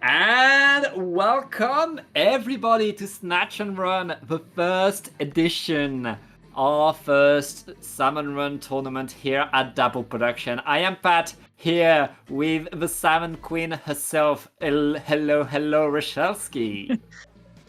And welcome everybody to Snatch and Run, the first edition, our first Salmon Run tournament here at Dapple Production. I am Pat, here with the Salmon Queen herself. Hello, Rachelski.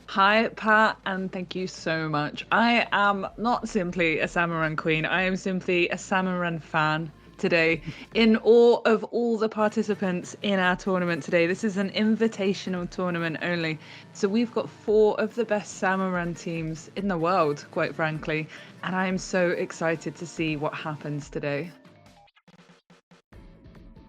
Hi, Pat, and thank you so much. I am not simply a Salmon Run queen, I am simply a Salmon Run fan today, in awe of all the participants in our tournament today. This is an invitational tournament only, so we've got 4 of the best Salmon Run teams in the world, quite frankly, and I am so excited to see what happens today.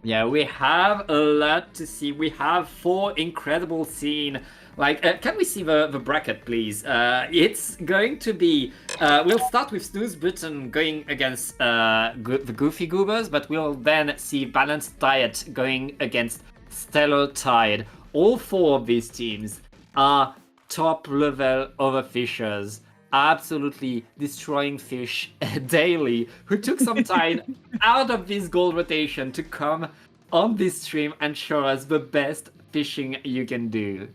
Yeah, we have a lot to see. We have 4 incredible scenes. Can we see the bracket, please? It's going to be. We'll start with Snooze Button going against the Goofy Goobers, but we'll then see Balanced Diet going against Stellar Tide. All 4 of these teams are top level overfishers, absolutely destroying fish daily, who took some time out of this gold rotation to come on this stream and show us the best fishing you can do.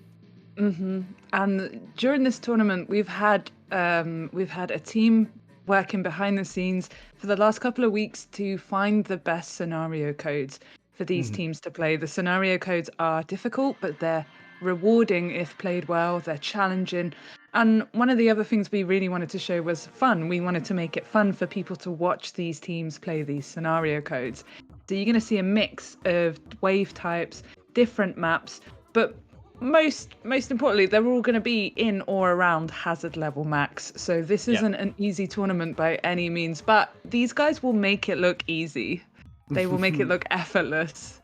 And during this tournament, we've had a team working behind the scenes for the last couple of weeks to find the best scenario codes for these teams to play. The scenario codes are difficult, but they're rewarding if played well. They're challenging. And one of the other things we really wanted to show was fun. We wanted to make it fun for people to watch these teams play these scenario codes. So you're going to see a mix of wave types, different maps, but most importantly, they're all going to be in or around hazard level max. So this isn't an easy tournament by any means, but these guys will make it look easy. They will make it look effortless.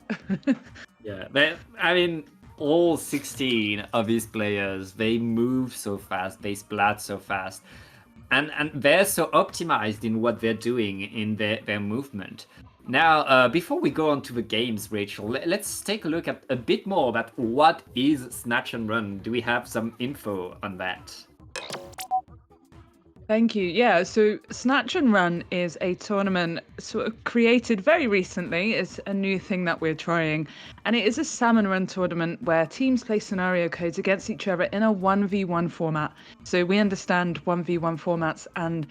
All 16 of these players, they move so fast, they splat so fast, and they're so optimized in what they're doing in their movement. Now, before we go on to the games, Rachel, let's take a look at a bit more about what is Snatch and Run. Do we have some info on that? Thank you. Yeah, so Snatch and Run is a tournament sort of created very recently. It's a new thing that we're trying. And it is a Salmon Run tournament where teams play scenario codes against each other in a 1v1 format. So we understand 1v1 formats, and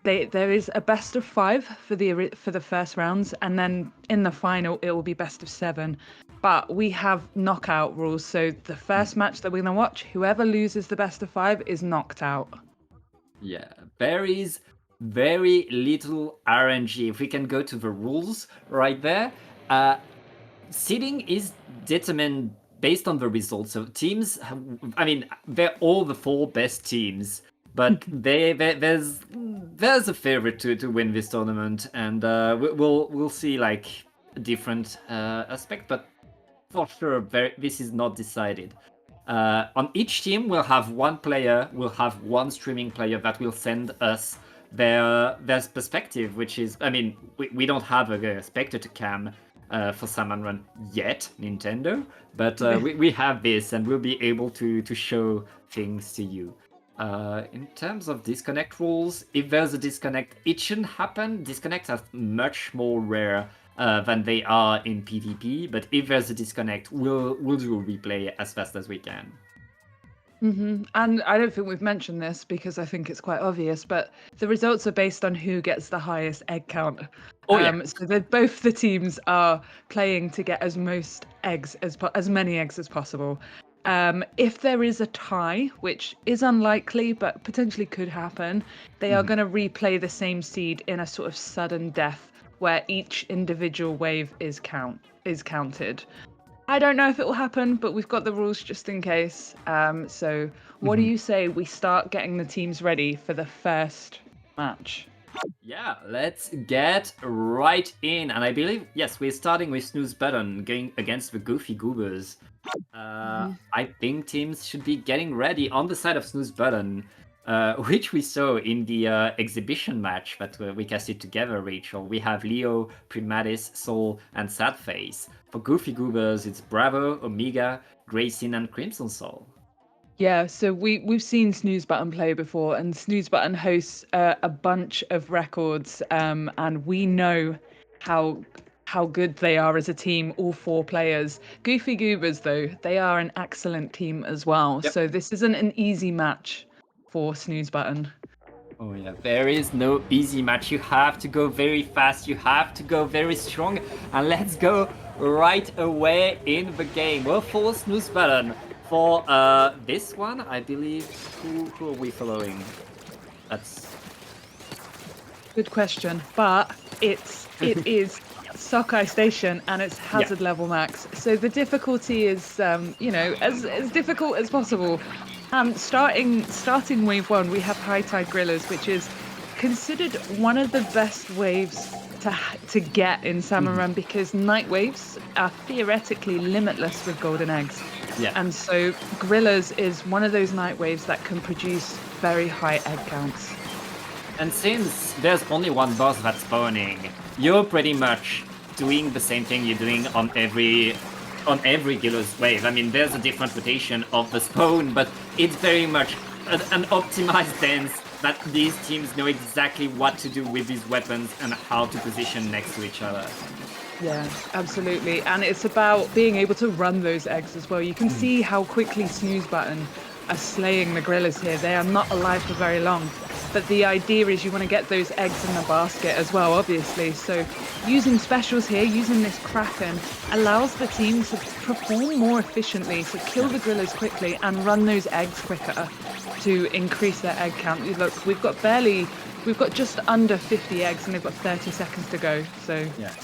there is a best of 5 for the first rounds, and then in the final it will be best of 7. But we have knockout rules. So the first match that we're going to watch, whoever loses the best of 5 is knocked out. Yeah, there is very little RNG. If we can go to the rules right there, seeding is determined based on the results. So teams, they're all the 4 best teams, but there's a favorite to win this tournament, and we'll see like a different aspect, but for sure, this is not decided. On each team, we'll have one player, we'll have one streaming player that will send us their perspective, which is, we don't have a spectator cam for Salmon Run yet, Nintendo, but we have this, and we'll be able to show things to you. In terms of disconnect rules, if there's a disconnect, it shouldn't happen. Disconnects are much more rare than they are in PvP, but if there's a disconnect, we'll do a replay as fast as we can. And I don't think we've mentioned this because I think it's quite obvious, but the results are based on who gets the highest egg count. So both the teams are playing to get as many eggs as possible. If there is a tie, which is unlikely but potentially could happen, they are going to replay the same seed in a sort of sudden death, where each individual wave is counted. I don't know if it will happen, but we've got the rules just in case. So what do you say we start getting the teams ready for the first match? Yeah, let's get right in. And I believe, yes, we're starting with Snooze Button going against the Goofy Goobers. I think teams should be getting ready on the side of Snooze Button. Which we saw in the exhibition match that we casted together, Rachel. We have Leo, Primatis, Soul, and Sadface. For Goofy Goobers, it's Bravo, Omega, Grayson, and Crimson Soul. Yeah, so we've seen Snooze Button play before, and Snooze Button hosts a bunch of records, and we know how how good they are as a team, all 4 players. Goofy Goobers, though, they are an excellent team as well. Yep. So this isn't an easy match for Snooze Button. Oh yeah, there is no easy match. You have to go very fast, you have to go very strong, and let's go right away in the game. Well, for Snooze Button, for this one, I believe, who are we following? That's... Good question, but it is Sockeye Station and it's hazard level max. So the difficulty is, as difficult as possible. Starting wave 1, we have High Tide Grillers, which is considered one of the best waves to get in Salmon Run because night waves are theoretically limitless with golden eggs. Yeah. And so Grillers is one of those night waves that can produce very high egg counts. And since there's only one boss that's spawning, you're pretty much doing the same thing you're doing on every Giller's wave. I mean, there's a different rotation of the spawn, but it's very much an optimized dance that these teams know exactly what to do with these weapons and how to position next to each other. Yeah, absolutely. And it's about being able to run those eggs as well. You can see how quickly Snooze Button are slaying the Grillers here. They are not alive for very long. But the idea is you want to get those eggs in the basket as well, obviously. So using specials here, using this Kraken, allows the team to perform more efficiently, to kill the Grillers quickly and run those eggs quicker to increase their egg count. Look, we've got just under 50 eggs and they've got 30 seconds to go. So yeah.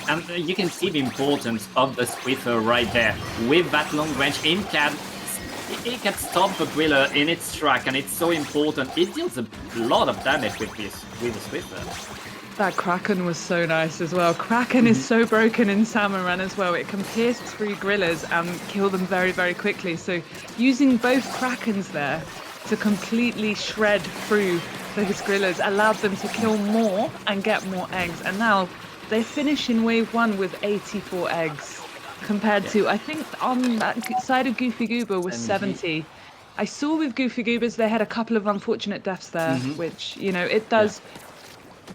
And you can see the importance of the Swiffer right there. With that long range, it can stop the Griller in its track, and it's so important. It deals a lot of damage with the Swiffer. That Kraken was so nice as well. Kraken is so broken in Salmon Run as well. It can pierce through Grillers and kill them very, very quickly. So using both Krakens there to completely shred through those Grillers allowed them to kill more and get more eggs. And now they finish in wave 1 with 84 eggs. Compared to, I think on that side of Goofy Goober was 70. I saw with Goofy Goobers they had a couple of unfortunate deaths there, which, it does.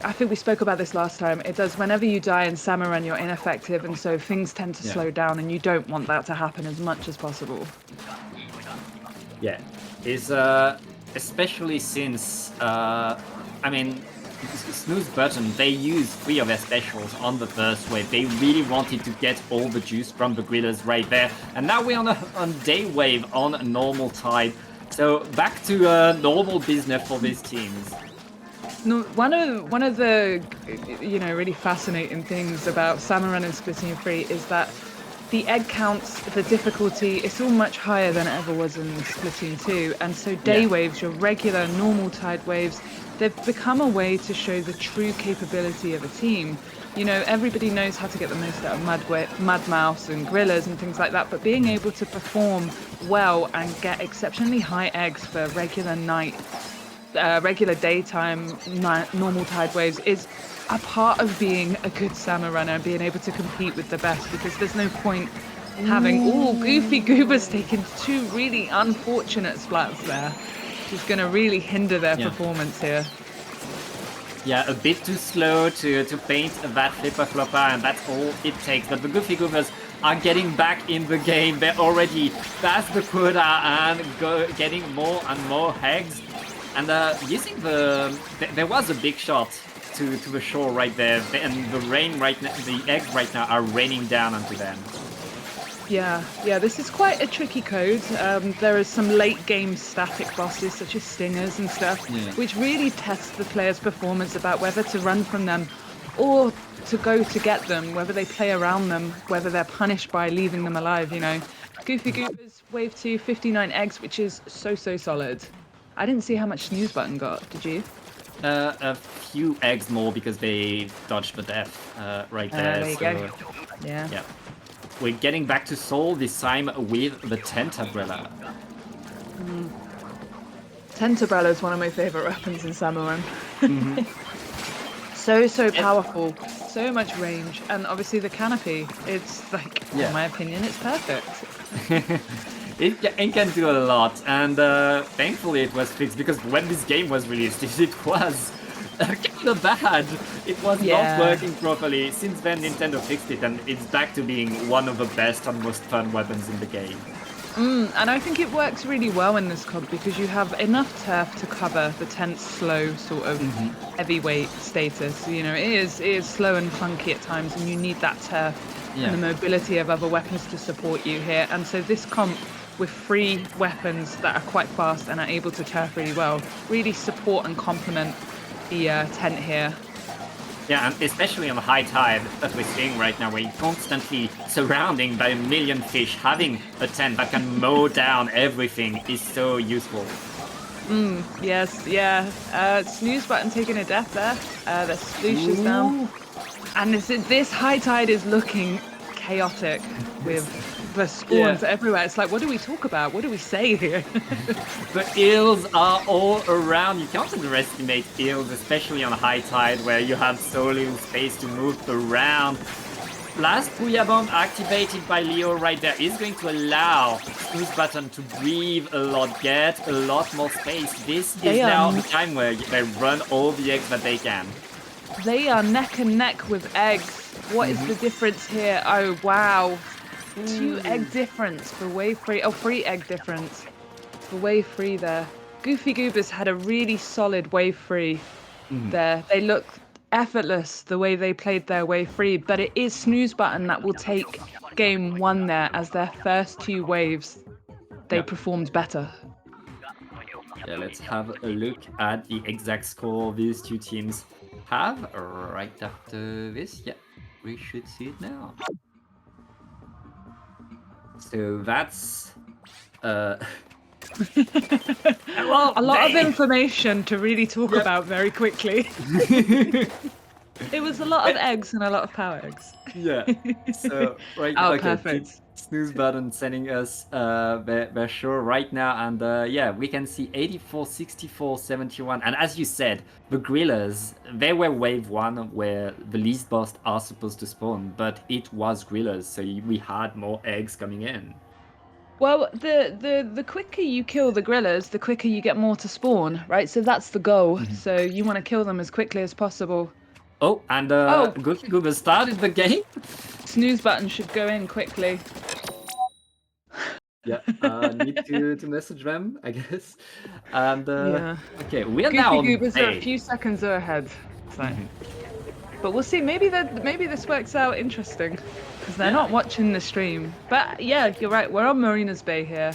I think we spoke about this last time. It does, whenever you die in Salmon Run, you're ineffective, and so things tend to slow down, and you don't want that to happen as much as possible. Yeah, especially since, Snooze Button, they used 3 of their specials on the first wave. They really wanted to get all the juice from the Grillers right there. And now we're on day wave on normal tide. So back to normal business for these teams. No, one of the really fascinating things about Salmon Run and Splatoon 3 is that the egg counts, the difficulty, it's all much higher than it ever was in Splatoon 2. And so day waves, your regular normal tide waves, they've become a way to show the true capability of a team. Everybody knows how to get the most out of Mud Mouse and Grillers and things like that, but being able to perform well and get exceptionally high eggs for regular daytime, normal tide waves is a part of being a good Salmon Runner and being able to compete with the best, because there's no point having Goofy Goobers taking 2 really unfortunate splats there. Is going to really hinder their performance here. Yeah, a bit too slow to paint that flipper flopper, and that's all it takes. But the Goofy Goobers are getting back in the game. They're already past the quota and getting more and more eggs. And using there was a big shot to the shore right there, and the rain right now, the eggs right now are raining down onto them. Yeah, this is quite a tricky code. There are some late game static bosses such as stingers and stuff, which really test the player's performance about whether to run from them or to go to get them, whether they play around them, whether they're punished by leaving them alive, Goofy Goobers, wave 2, 59 eggs, which is so solid. I didn't see how much Snooze Button got, did you? A few eggs more because they dodged the death right there. There you go. Yeah. We're getting back to Seoul, this time with the Tentabrella. Tentabrella is one of my favourite weapons in Salmon Run. So powerful, so much range, and obviously the canopy. It's like, in my opinion, it's perfect. It can do a lot, and thankfully it was fixed, because when this game was released, it was kind of bad. It was not Yeah. working properly. Since then, Nintendo fixed it, and it's back to being one of the best and most fun weapons in the game. And I think it works really well in this comp because you have enough turf to cover the tense, slow sort of heavyweight status. You know, it is slow and funky at times, and you need that turf and the mobility of other weapons to support you here. And so this comp with 3 weapons that are quite fast and are able to turf really well really support and complement the tent here. Yeah, and especially on the high tide that we're seeing right now, where you're constantly surrounding by a million fish, having a tent that can mow down everything is so useful. Yes, yeah. Snooze button taking a death there. The sploosh is down. And this high tide is looking chaotic with the spawns everywhere. It's like, what do we talk about? What do we say here? The eels are all around. You can't underestimate eels, especially on high tide where you have so little space to move around. Last Booyah Bomb activated by Leo right there is going to allow Snooze Button to breathe a lot, get a lot more space. This is now the time where they run all the eggs that they can. They are neck and neck with eggs. What is the difference here? Oh, wow. 2 egg difference for wave 3. Oh, 3 egg difference for wave 3 there. Goofy Goobers had a really solid wave 3 there. They look effortless the way they played their wave 3, but it is Snooze Button that will take game 1 there as their first 2 waves. They performed better. Yeah, let's have a look at the exact score these 2 teams have right after this. Yeah, we should see it now. So that's well, a lot of information to really talk about very quickly. It was a lot of eggs and a lot of power eggs. Yeah. So right. Oh, Okay. perfect. Snooze Button sending us their show right now, and yeah, we can see 84, 64, 71, and as you said, the Grillers, they were wave 1 where the least boss are supposed to spawn, but it was Grillers, so we had more eggs coming in. Well, the quicker you kill the grillers, the quicker you get more to spawn, right? So that's the goal. So you want to kill them as quickly as possible. Oh, and Goofy Goober started the game. Snooze Button should go in quickly. Yeah, need to message them, I guess. And okay, we are Goofy now on Goobers are a A. few seconds ahead. So. But we'll see. Maybe this works out interesting because they're not watching the stream. But yeah, you're right. We're on Marina's Bay here.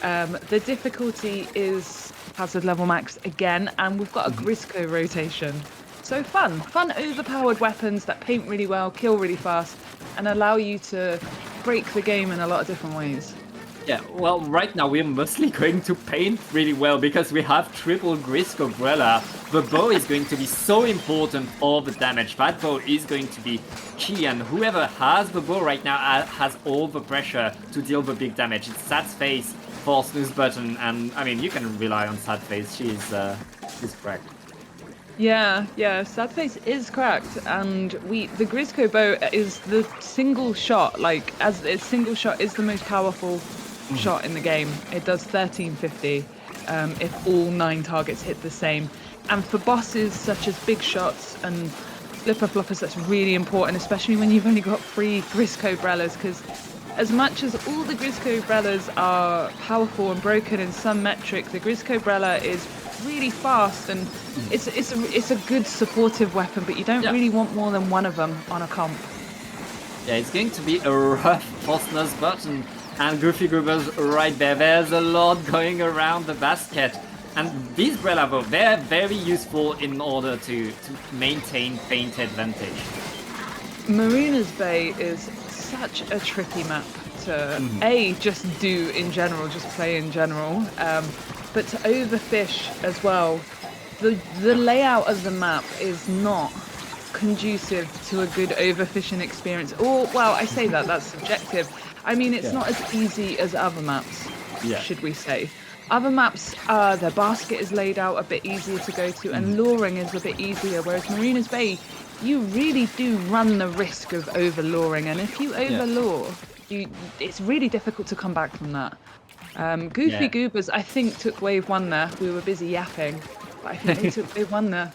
The difficulty is hazard level max again, and we've got a Grisco rotation. So fun overpowered weapons that paint really well, kill really fast, and allow you to break the game in a lot of different ways. Yeah, well, right now we're mostly going to paint really well because we have triple Grisco Umbrella. The bow is going to be so important for the damage. That bow is going to be key, and whoever has the bow right now has all the pressure to deal the big damage. It's Sad's face for Snooze Button, and I mean, you can rely on Sad Face. She's cracked. Yeah, Sad Face is cracked, and the Grisco bow is the single shot. Like, as a single shot is the most powerful shot in the game. It does 1350 if all 9 targets hit the same. And for bosses such as big shots and flipper floppers, that's really important, especially when you've only got 3 Grisco Brellas, because as much as all the Grisco Brellas are powerful and broken in some metric, the Grisco Brella is really fast, and it's a good supportive weapon, but you don't really want more than one of them on a comp. Yeah, it's going to be a rough for Snooze Button and Goofy Goobers right there. There's a lot going around the basket. And these Brella, though, they're very useful in order to maintain paint advantage. Marina's Bay is such a tricky map to just do in general, just play in general, but to overfish as well. The layout of the map is not conducive to a good overfishing experience. Or, well, I say that's subjective. I mean, it's not as easy as other maps, should we say. Other maps, their basket is laid out a bit easier to go to, and luring is a bit easier, whereas Marina's Bay, you really do run the risk of over-luring, and if you over-lure, it's really difficult to come back from that. Goofy Goobers, I think, took wave 1 there. We were busy yapping, but I think they took wave 1 there.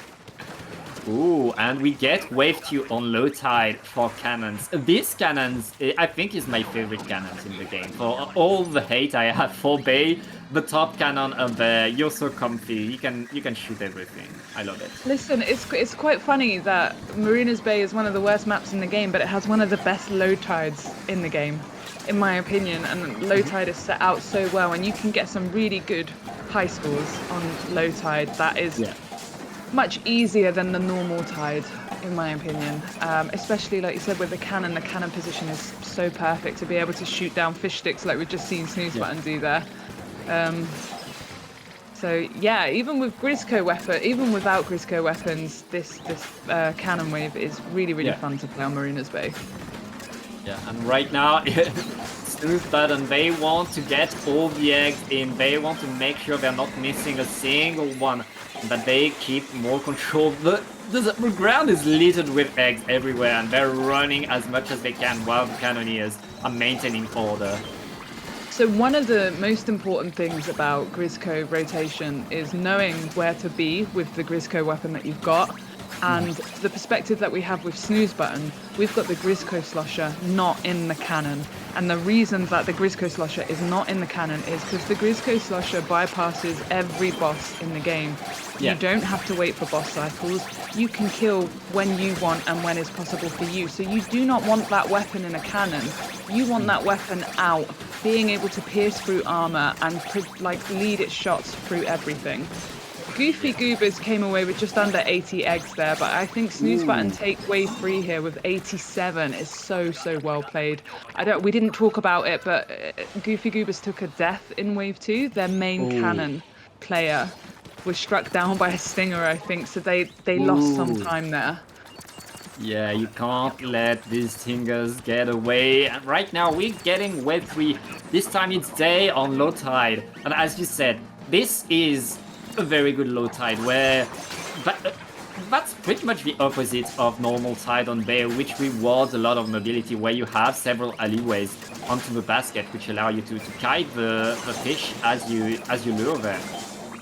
Ooh, and we get wave 2 on low tide for cannons. These cannons, I think, is my favorite cannons in the game. For all the hate I have for Bay, the top cannon of there, you're so comfy. You can shoot everything. I love it. Listen, it's quite funny that Marina's Bay is one of the worst maps in the game, but it has one of the best low tides in the game, in my opinion. And low tide is set out so well, and you can get some really good high scores on low tide. That is much easier than the normal tide, in my opinion. Especially, like you said, with the cannon position is so perfect to be able to shoot down fish sticks like we've just seen Snooze Button do there. So yeah, even with Grisco weapon, even without Grisco weapons, this cannon wave is really fun to play on Marina's Bay. Yeah, and right now, Snooze Button, they want to get all the eggs in. They want to make sure they're not missing a single one, that they keep more control. The ground is littered with eggs everywhere, and they're running as much as they can while the cannoneers are maintaining order. So one of the most important things about Grisco rotation is knowing where to be with the Grisco weapon that you've got. And the perspective that we have with Snooze Button, we've got the Grisco Slosher not in the cannon. And the reason that the Grisco Slosher is not in the cannon is because the Grisco Slosher bypasses every boss in the game. You don't have to wait for boss cycles. You can kill when you want and when is possible for you. So you do not want that weapon in a cannon. You want that weapon out, being able to pierce through armor and lead its shots through everything. Goofy Goobers came away with just under 80 eggs there, but I think Snooze Button take wave 3 here with 87 is so well played. We didn't talk about it, but Goofy Goobers took a death in wave 2. Their main cannon player was struck down by a stinger, I think, so they lost some time there. Yeah, you can't let these stingers get away. And right now we're getting wave 3. This time it's day on low tide, and as you said, this is a very good low tide where that's pretty much the opposite of normal tide on Bay, which rewards a lot of mobility, where you have several alleyways onto the basket which allow you to kite the fish as you lure them.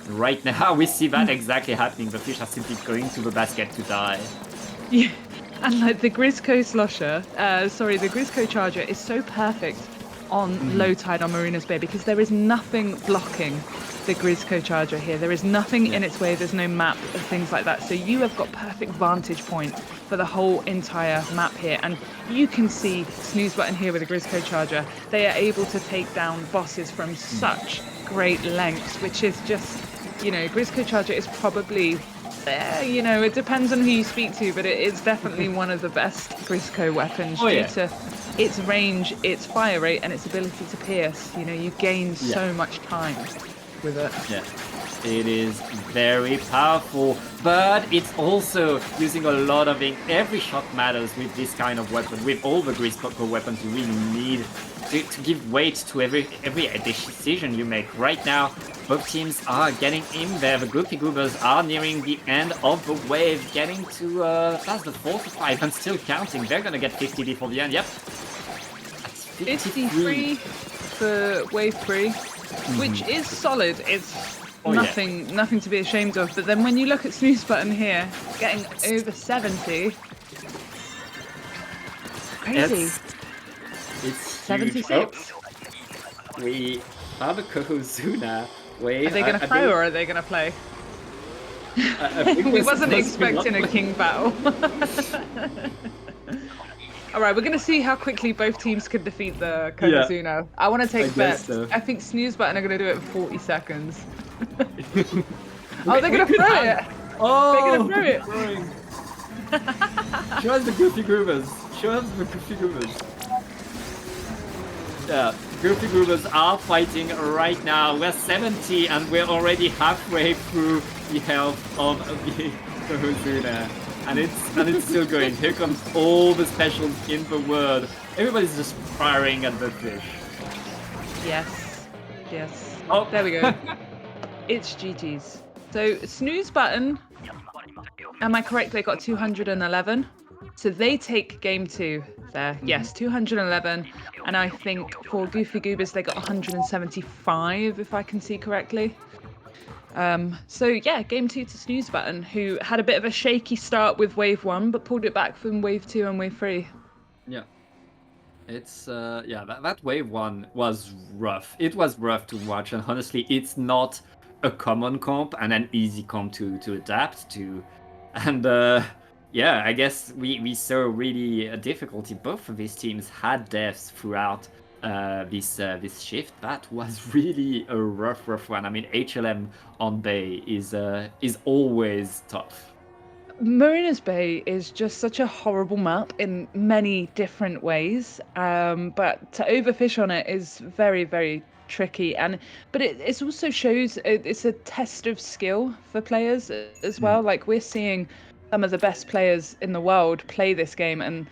Right now we see that exactly happening. The fish are simply going to the basket to die. Yeah, and like the Grisco Slosher, the Grisco Charger is so perfect on low tide on Marina's Bay because there is nothing blocking the Grisco Charger here. There is nothing in its way. There's no map and things like that. So you have got perfect vantage point for the whole entire map here. And you can see Snooze Button here with the Grisco Charger. They are able to take down bosses from such great lengths, which is just, Grisco Charger is probably, it depends on who you speak to, but it is definitely one of the best Grisco weapons due to its range, its fire rate, and its ability to pierce. You gain so much time with it. Yeah, it is very powerful, but it's also using a lot of ink. Every shot matters with this kind of weapon. With all the Grisco weapons, you really need to give weight to every decision you make. Right now, both teams are getting in there. The Goofy Goobers are nearing the end of the wave, getting to past the 45 and still counting. They're gonna get 50 before the end. Yep. That's 53 for wave 3, which is solid. It's nothing to be ashamed of. But then when you look at Snooze Button here, getting over 70, crazy. It's 76. We have a Kohozuna. Wait, are they going to throw or are they going to play? We wasn't expecting a king battle. All right, we're going to see how quickly both teams can defeat the Kohozuna. Yeah, I want to take bets. So. I think Snooze Button are going to do it in 40 seconds. Oh, they're going to throw it. Oh, they're going to throw it. Show us the Goofy Goobers. Show us the Goofy Goobers. Yeah, Goofy Goobers are fighting right now. We're 70 and we're already halfway through the health of the Kohozuna. And it's still going. Here comes all the specials in the world. Everybody's just firing at the fish. Yes. Oh, there we go. It's GG's. So Snooze Button, am I correct? They got 211. So they take game 2 there. Yes, 211. And I think for Goofy Goobers, they got 175, if I can see correctly. So yeah, game 2 to Snooze Button, who had a bit of a shaky start with wave 1, but pulled it back from wave 2 and wave 3. Yeah. It's that wave 1 was rough. It was rough to watch, and honestly, it's not a common comp and an easy comp to adapt to. And I guess we saw really a difficulty. Both of these teams had deaths throughout this shift. That was really a rough one. I mean, HLM on Bay is always tough. Marina's Bay is just such a horrible map in many different ways, but to overfish on it is very, very tricky. But it also shows it's a test of skill for players as well. Like, we're seeing some of the best players in the world play this game, and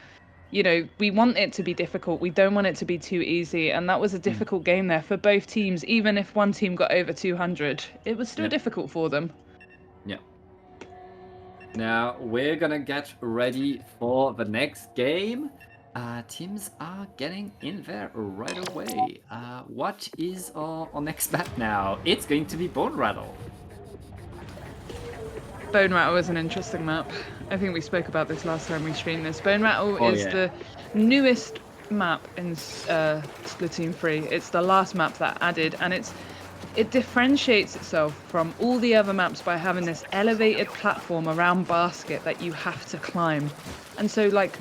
we want it to be difficult. We don't want it to be too easy, and that was a difficult game there for both teams. Even if one team got over 200, it was still difficult for them. Yeah. Now we're gonna get ready for the next game. Teams are getting in there right away. What is our next map now? It's going to be Bone Rattle. Bone Rattle is an interesting map. I think we spoke about this last time we streamed this. Bone Rattle is the newest map in Splatoon 3. It's the last map that added, and it differentiates itself from all the other maps by having this elevated platform around basket that you have to climb. And so like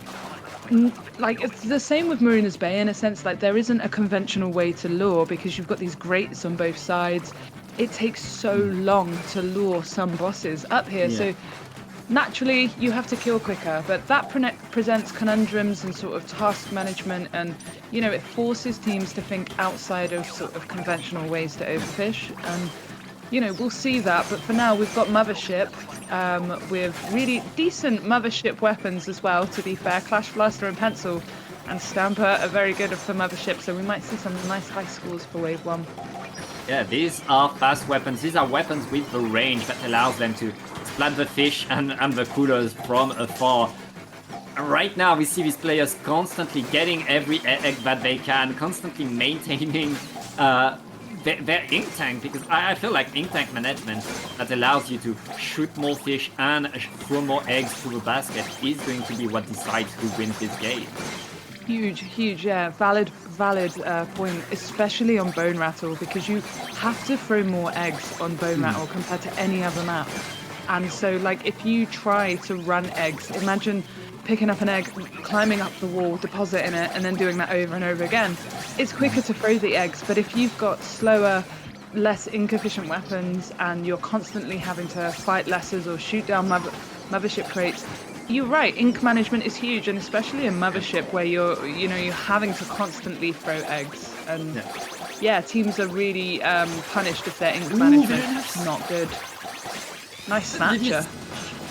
it's the same with Marina's Bay in a sense. Like, there isn't a conventional way to lure because you've got these grates on both sides. It takes so long to lure some bosses up here. So naturally you have to kill quicker, but that presents conundrums and sort of task management, and it forces teams to think outside of sort of conventional ways to overfish. And we'll see that, but for now we've got Mothership with really decent Mothership weapons as well, to be fair. Clash Blaster and Pencil and Stamper are very good for Mothership, so we might see some nice high scores for wave 1. Yeah, these are fast weapons. These are weapons with the range that allows them to splat the fish and the coolers from afar. And right now we see these players constantly getting every egg that they can, constantly maintaining their ink tank, because I feel like ink tank management that allows you to shoot more fish and throw more eggs through the basket is going to be what decides who wins this game. Huge, yeah, valid point, especially on Bone Rattle, because you have to throw more eggs on Bone Rattle compared to any other map. And so, like, if you try to run eggs, imagine picking up an egg, climbing up the wall, depositing it, and then doing that over and over again. It's quicker to throw the eggs, but if you've got slower, less ink-efficient weapons and you're constantly having to fight lessers or shoot down Mothership crates, you're right, ink management is huge, and especially in Mothership where you're having to constantly throw eggs. And teams are really punished if their ink management is not good. Nice snatcher.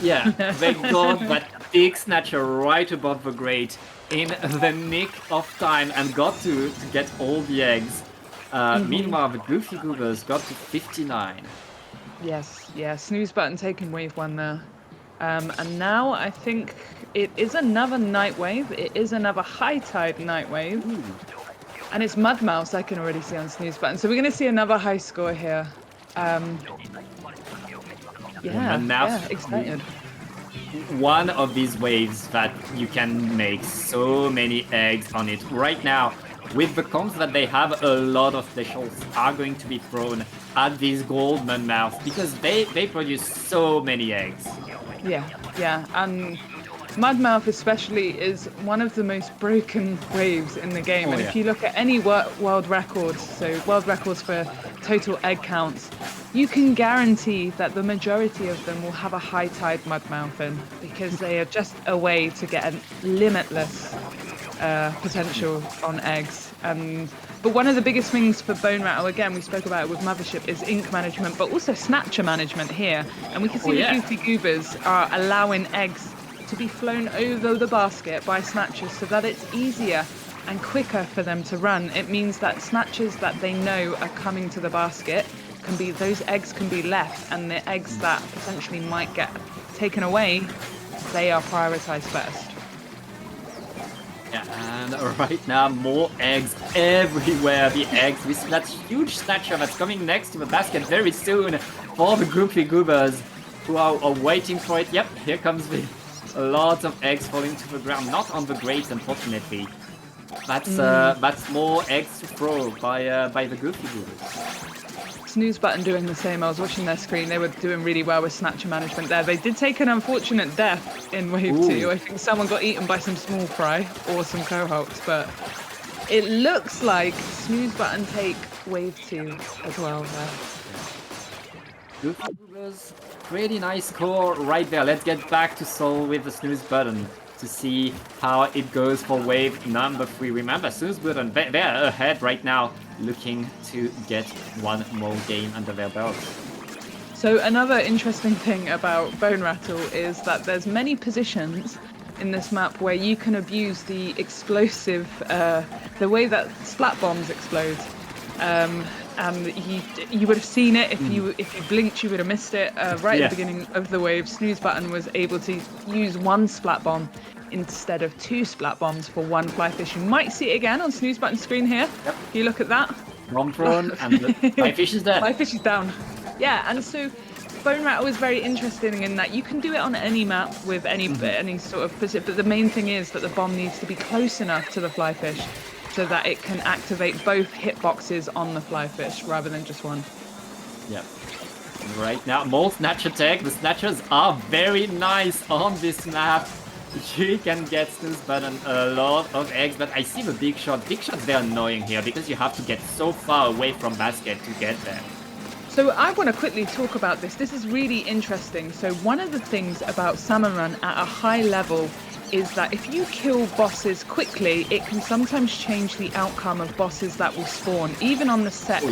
Yeah, they got that big snatcher right above the grate in the nick of time and got to get all the eggs. Meanwhile, the Goofy Goobers got to 59. Yes, Snooze Button taking wave 1 there. And now I think it is another night wave. It is another high tide night wave. Ooh. And it's Mud Mouse, I can already see on Snooze Button. So we're going to see another high score here. Excited. One of these waves that you can make so many eggs on it. Right now, with the comps that they have, a lot of specials are going to be thrown at these gold Mud Mouse because they produce so many eggs. Yeah, and Mudmouth especially is one of the most broken waves in the game. And if you look at any world records, so world records for total egg counts, you can guarantee that the majority of them will have a high tide Mudmouth in, because they are just a way to get a limitless potential on eggs. But one of the biggest things for Bone Rattle, again, we spoke about it with Mothership, is ink management, but also snatcher management here. And we can see the Goofy Goobers are allowing eggs to be flown over the basket by snatchers so that it's easier and quicker for them to run. It means that snatchers that they know are coming to the basket those eggs can be left, and the eggs that potentially might get taken away, they are prioritized first. Yeah, And right now, more eggs everywhere. The eggs with that huge snatcher that's coming next to the basket very soon for the goofy goobers who are waiting for it. Yep, here comes the lots of eggs falling to the ground. Not on the grates, unfortunately. That's more eggs to throw by the goofy goobers. Snooze Button doing the same. I was watching their screen. They were doing really well with snatcher management there. They did take an unfortunate death in Wave 2. I think someone got eaten by some small fry or some cohorts, but it looks like Snooze Button take Wave 2 as well there. Goofy goobers, pretty nice score right there. Let's get back to Seoul with the Snooze Button to see how it goes for wave number 3. Remember, Snooze Button, they're ahead right now, looking to get one more game under their belt. So another interesting thing about Bone Rattle is that there's many positions in this map where you can abuse the explosive, the way that splat bombs explode. And you would have seen it if you blinked, you would have missed it. Right at the beginning of the wave, Snooze Button was able to use one splat bomb instead of 2 splat bombs for one flyfish. You might see it again on Snooze Button's screen here. Yep. You look at that. Bomb thrown and the flyfish is dead. Flyfish is down. Yeah, and so Bone Rattle is very interesting in that you can do it on any map with any sort of position, but the main thing is that the bomb needs to be close enough to the flyfish so that it can activate both hitboxes on the flyfish rather than just one. Yeah. Right now, more snatcher tech. The snatchers are very nice on this map. You can get Snooze Button a lot of eggs, but I see the big shot. Big shots, they're annoying here because you have to get so far away from basket to get there. So I want to quickly talk about this. This is really interesting. So one of the things about Salmon Run at a high level is that if you kill bosses quickly, it can sometimes change the outcome of bosses that will spawn, even on the set.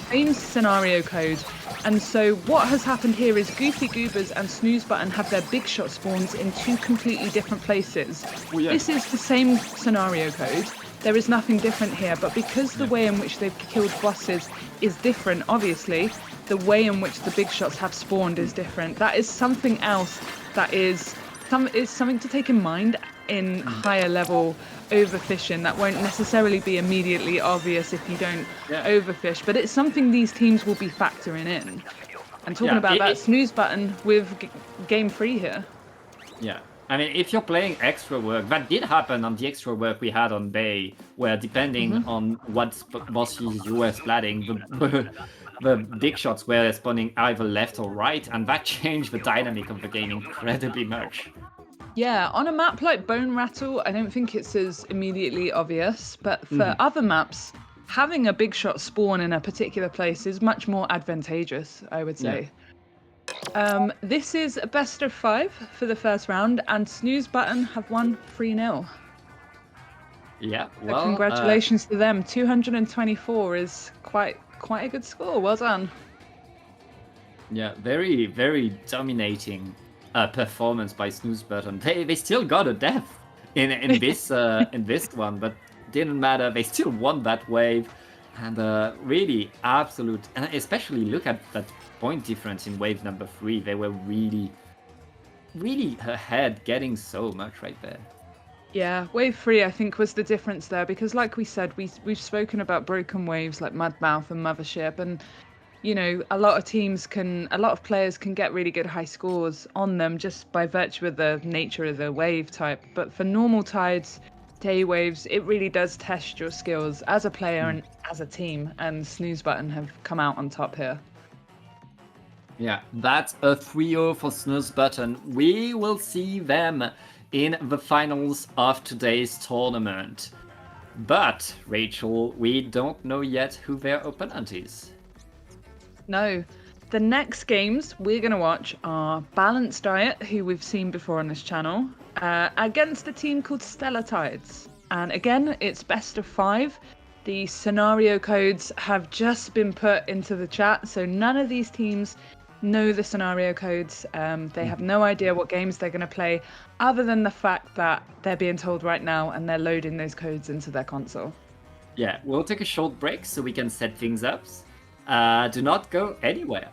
Same scenario code. And so what has happened here is Goofy Goobers and Snooze Button have their big shot spawns in 2 completely different places. This is the same scenario code. There is nothing different here, but because the way in which they've killed bosses is different, obviously, the way in which the big shots have spawned is different. That is something else that is something to take in mind in higher level overfishing. That won't necessarily be immediately obvious if you don't overfish, but it's something these teams will be factoring in. And talking about that, Snooze Button with game 3 here. Yeah. I mean, if you're playing extra work, that did happen on the extra work we had on Bay, where depending on what bosses you were splatting, the big shots were spawning either left or right, and that changed the dynamic of the game incredibly much. Yeah, on a map like Bone Rattle, I don't think it's as immediately obvious, but for other maps, having a big shot spawn in a particular place is much more advantageous, I would say. This is a best of 5 for the first round, and Snooze Button have won 3-0. Yeah, well, so congratulations to them. 224 is quite a good score. Well done. Yeah, very, very dominating performance by Snooze Button. They still got a death in this in this one, but didn't matter. They still won that wave, and really absolute. And especially look at that point difference in wave number 3. They were really, really ahead, getting so much right there. Yeah, wave 3 I think was the difference there, because like we said, we've spoken about broken waves like Mudmouth and Mothership, and you know, a lot of players can get really good high scores on them just by virtue of the nature of the wave type. But for normal tides, day waves, it really does test your skills as a player and as a team, and Snooze Button have come out on top here. Yeah, that's a 3-0 for Snooze Button. We will see them in the finals of today's tournament. But, Rachel, we don't know yet who their opponent is. No. The next games we're going to watch are Balanced Diet, who we've seen before on this channel, against a team called Stellar Tides. And again, it's best of 5. The scenario codes have just been put into the chat, so none of these teams know the scenario codes. They have no idea what games they're going to play, other than the fact that they're being told right now and they're loading those codes into their console. Yeah, we'll take a short break so we can set things up. Do not go anywhere.